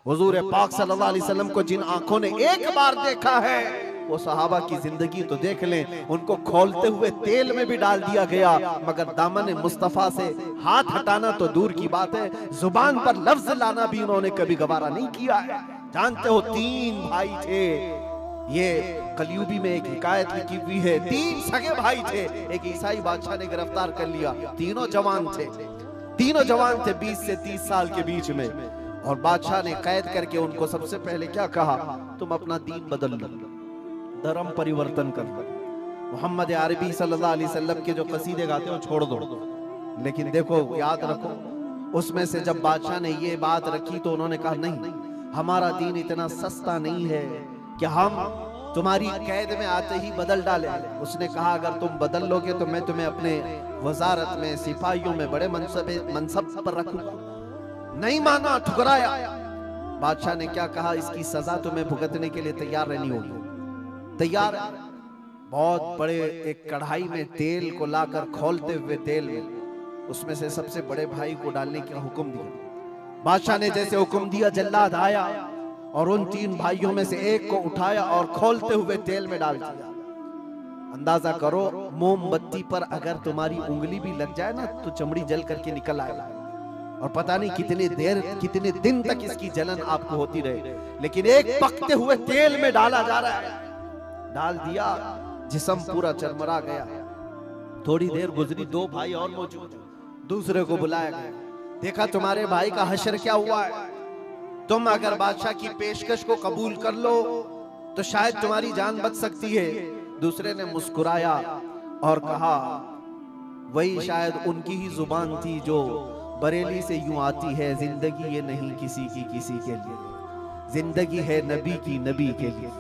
हुजूर पाक सल्लल्लाहु अलैहि वसल्लम को जिन आंखों ने एक बार देखा है, वो सहाबा की जिंदगी तो देख लें। उनको खोलते हुए तेल में भी डाल दिया गया, मगर दामन मुस्तफा से हाथ हटाना तो दूर की बात है, जुबान पर लफ्ज लाना भी उन्होंने कभी गवारा नहीं किया है। जानते हो, 3 भाई थे। ये कलयुगी में एक हिकायत लिखी हुई है, 3 सगे भाई थे। एक ईसाई बादशाह ने गिरफ्तार कर लिया। तीनों जवान थे, 20 से 30 साल के बीच में। और बादशाह ने कैद करके उनको सबसे पहले क्या कहा, तुम अपना दीन बदल लो, धर्म परिवर्तन कर लो। मोहम्मद अरबी सल्लल्लाहु अलैहि वसल्लम के जो कसीदे गाते हो छोड़ दो। लेकिन देखो, याद रखो, उसमें से जब बादशाह ने ये बात रखी तो उन्होंने कहा, नहीं, हमारा दीन इतना सस्ता नहीं है कि हम तुम्हारी कैद में आते ही बदल डाले। उसने कहा, अगर तुम बदल लोगे तो मैं तुम्हें अपने वजारत में, सिपाहियों में बड़े मनसब पर रखूंगा। नहीं माना, ठुकराया। बादशाह ने क्या कहा, इसकी सजा तुम्हें भुगतने के लिए तैयार रहनी होगी। तैयार। बहुत बड़े एक कढ़ाई में तेल को लाकर खोलते हुए तेल में उसमें से सबसे बड़े भाई को डालने का हुक्म दिया। बादशाह ने जैसे हुक्म दिया, जल्लाद आया और उन 3 भाइयों में से एक को उठाया और खोलते हुए तेल में डाल दिया। अंदाजा करो, मोमबत्ती पर अगर तुम्हारी उंगली भी लग जाए ना तो चमड़ी जल करके निकल आएगा। और पता नहीं कितने दिन तक इसकी जलन आपको होती रहे। लेकिन एक पकते हुए तेल में डाला जा रहा है। डाल दिया, जिस्म पूरा चरमरा गया। थोड़ी देर गुजरी, 2 भाई और मौजूद। दूसरे को बुलाया गया, देखा तुम्हारे भाई का हश्र क्या हुआ है, तुम अगर बादशाह की पेशकश को कबूल कर लो तो शायद तुम्हारी जान बच सकती है। दूसरे ने मुस्कुराया और कहा, वही शायद उनकी ही जुबान थी जो बरेली से यूं आती है, जिंदगी ये नहीं किसी की किसी के लिए, जिंदगी है नबी की नबी के लिए।